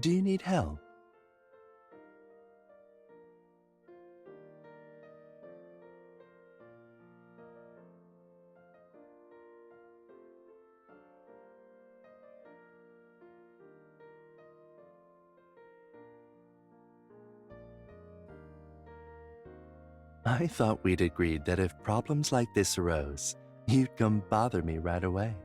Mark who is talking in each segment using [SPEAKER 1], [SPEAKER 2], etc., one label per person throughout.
[SPEAKER 1] Do you need help? I thought we'd agreed that if problems like this arose, you'd come bother me right away.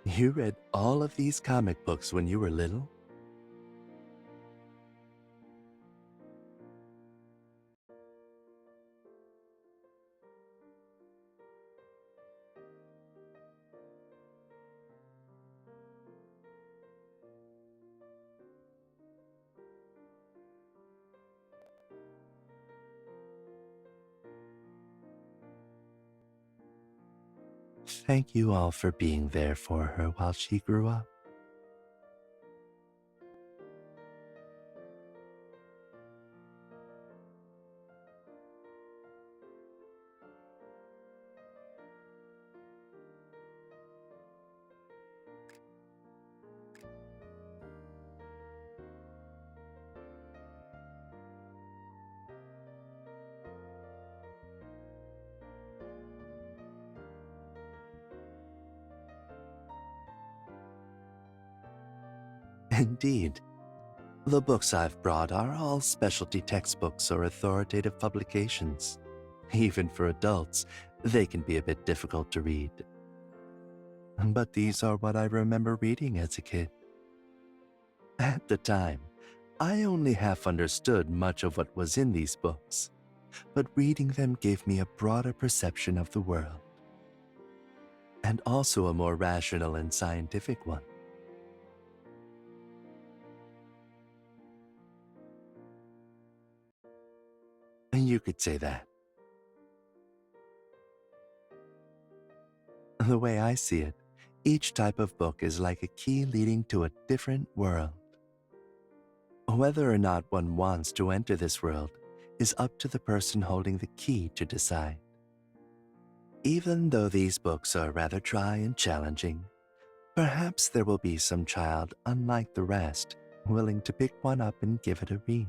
[SPEAKER 1] You read all of these comic books when you were little? Thank you all for being there for her while she grew up. Indeed, the books I've brought are all specialty textbooks or authoritative publications. Even for adults, they can be a bit difficult to read. But these are what I remember reading as a kid. At the time, I only half understood much of what was in these books, but reading them gave me a broader perception of the world, and also a more rational and scientific one. You could say that. The way I see it, each type of book is like a key leading to a different world. Whether or not one wants to enter this world is up to the person holding the key to decide. Even though these books are rather dry and challenging, perhaps there will be some child unlike the rest willing to pick one up and give it a read.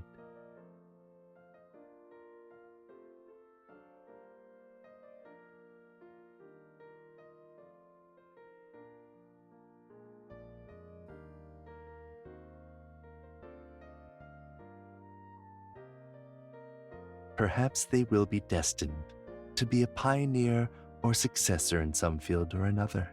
[SPEAKER 1] Perhaps they will be destined to be a pioneer or successor in some field or another.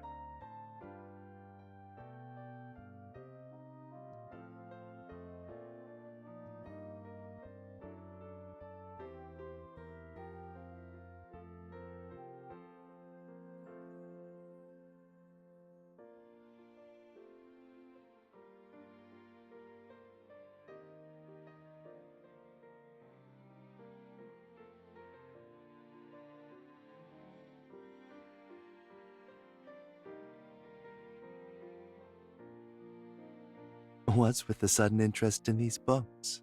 [SPEAKER 1] What's with the sudden interest in these books?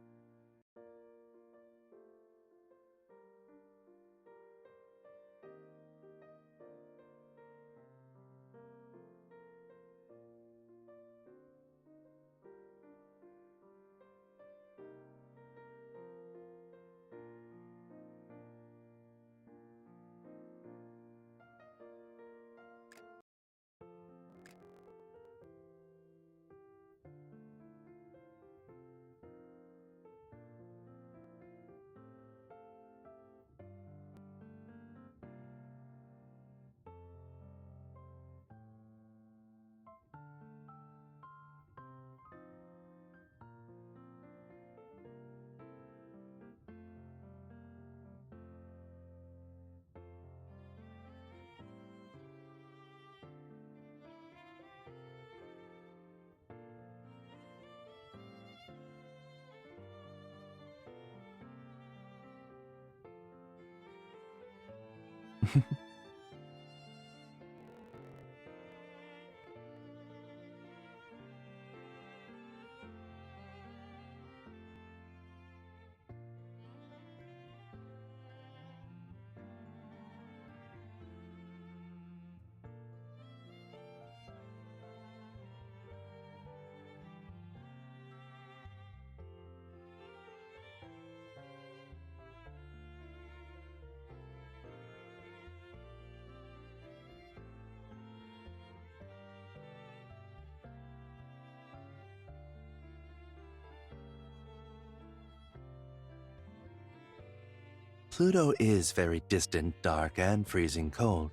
[SPEAKER 1] Pluto is very distant, dark, and freezing cold.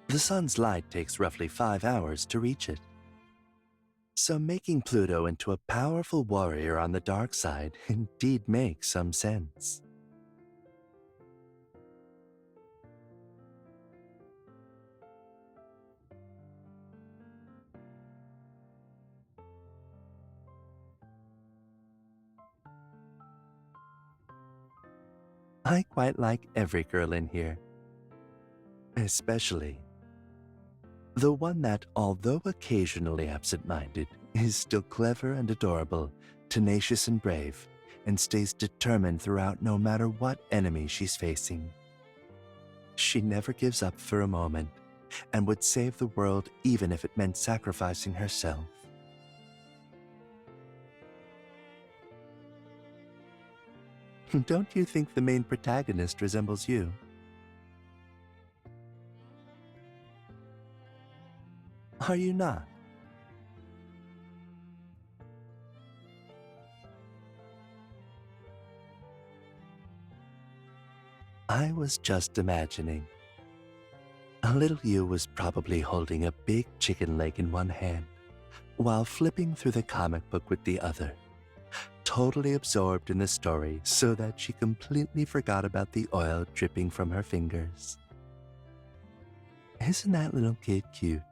[SPEAKER 1] The sun's light takes roughly 5 hours to reach it. So making Pluto into a powerful warrior on the dark side indeed makes some sense. I quite like every girl in here. Especially the one that, although occasionally absent-minded, is still clever and adorable, tenacious and brave, and stays determined throughout no matter what enemy she's facing. She never gives up for a moment, and would save the world even if it meant sacrificing herself. Don't you think the main protagonist resembles you? Are you not? I was just imagining. A little you was probably holding a big chicken leg in one hand, while flipping through the comic book with the other, totally absorbed in the story so that she completely forgot about the oil dripping from her fingers. Isn't that little kid cute?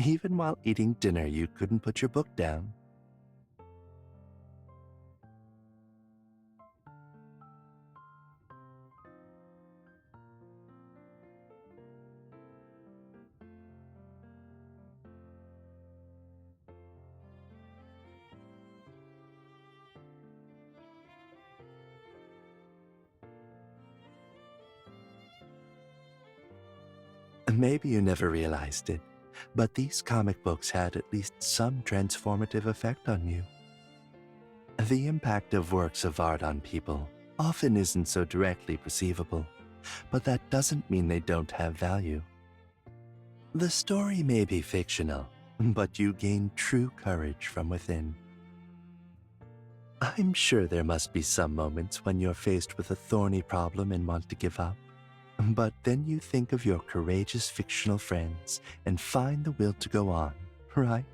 [SPEAKER 1] Even while eating dinner, you couldn't put your book down. Maybe you never realized it, but these comic books had at least some transformative effect on you. The impact of works of art on people often isn't so directly perceivable, but that doesn't mean they don't have value. The story may be fictional, but you gain true courage from within. I'm sure there must be some moments when you're faced with a thorny problem and want to give up. But then you think of your courageous fictional friends and find the will to go on, right?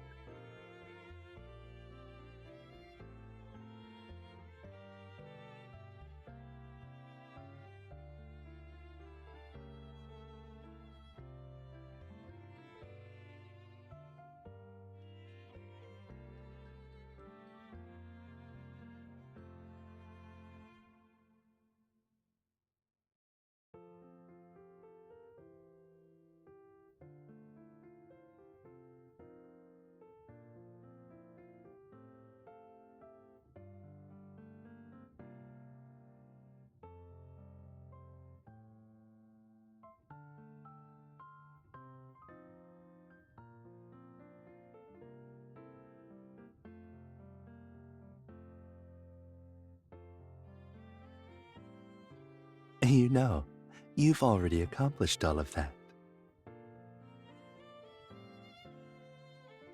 [SPEAKER 1] You know, you've already accomplished all of that.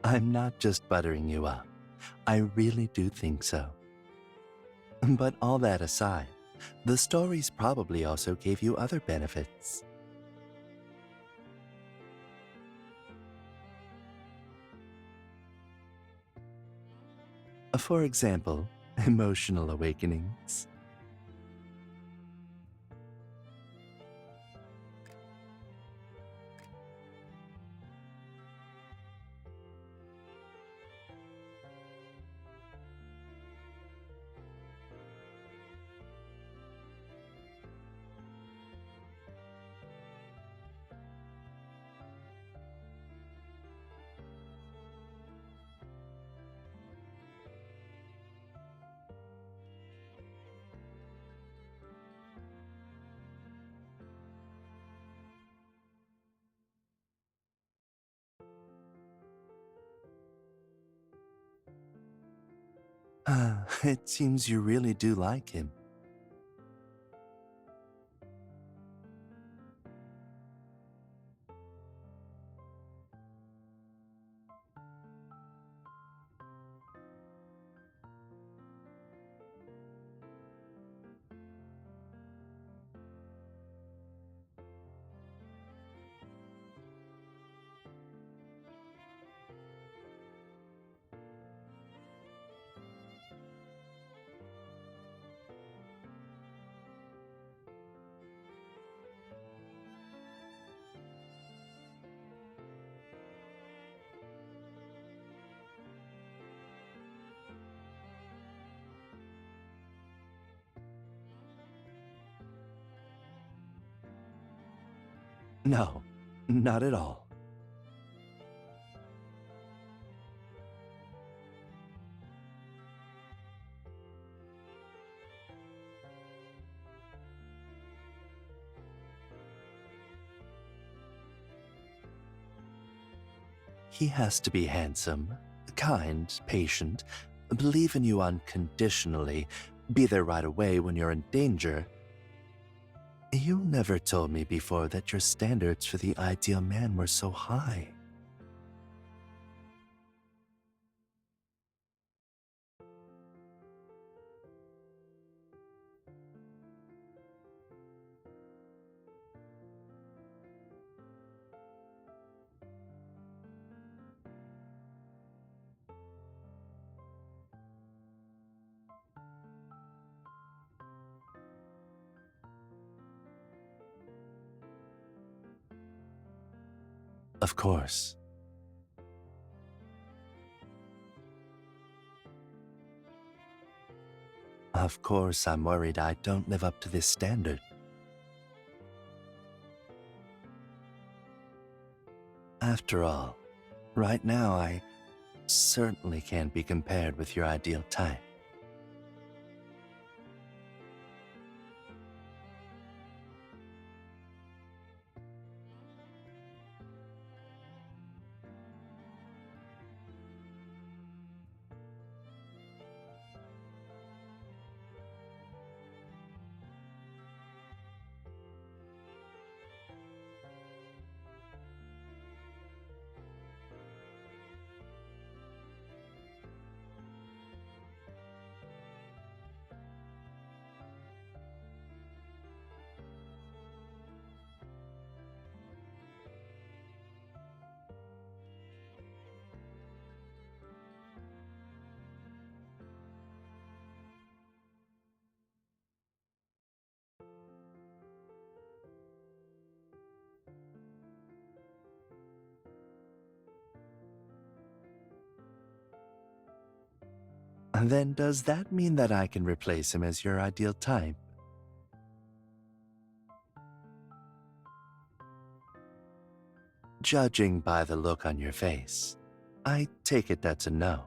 [SPEAKER 1] I'm not just buttering you up. I really do think so. But all that aside, the stories probably also gave you other benefits. For example, emotional awakenings. It seems you really do like him. No, not at all. He has to be handsome, kind, patient, believe in you unconditionally, be there right away when you're in danger. You never told me before that your standards for the ideal man were so high. Of course. Of course, I'm worried I don't live up to this standard. After all, right now I certainly can't be compared with your ideal type. Then does that mean that I can replace him as your ideal type? Judging by the look on your face, I take it that's a no.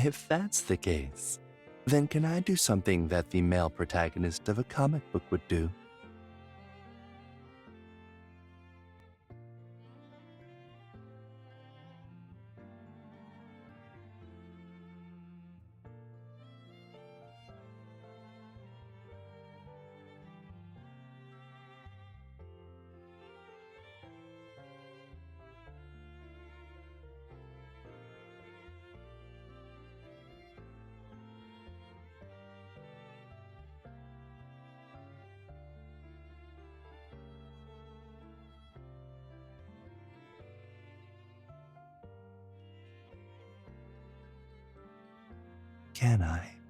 [SPEAKER 1] If that's the case, then can I do something that the male protagonist of a comic book would do? Can I?